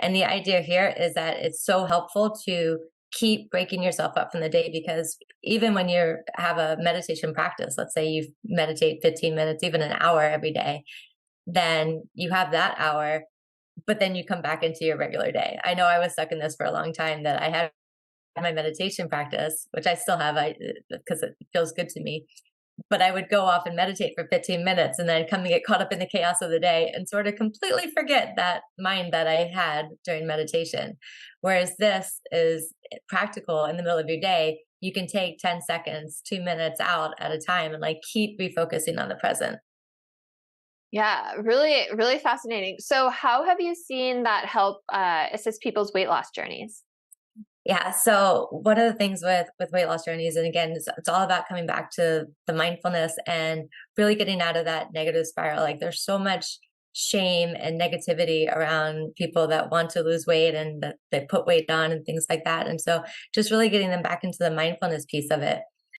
And the idea here is that it's so helpful to keep breaking yourself up from the day, because even when you have a meditation practice, let's say you meditate 15 minutes, even an hour every day, then you have that hour, but then you come back into your regular day. I know I was stuck in this for a long time, that I had my meditation practice, which I still have, because it feels good to me. But I would go off and meditate for 15 minutes and then come and get caught up in the chaos of the day and sort of completely forget that mind that I had during meditation. Whereas this is practical in the middle of your day. You can take 10 seconds, 2 minutes out at a time and like keep refocusing on the present. Yeah, really, really fascinating. So, how have you seen that help assist people's weight loss journeys? Yeah. So one of the things with weight loss journeys, and again, it's all about coming back to the mindfulness and really getting out of that negative spiral. Like there's so much shame and negativity around people that want to lose weight and that they put weight on and things like that. And so just really getting them back into the mindfulness piece of it.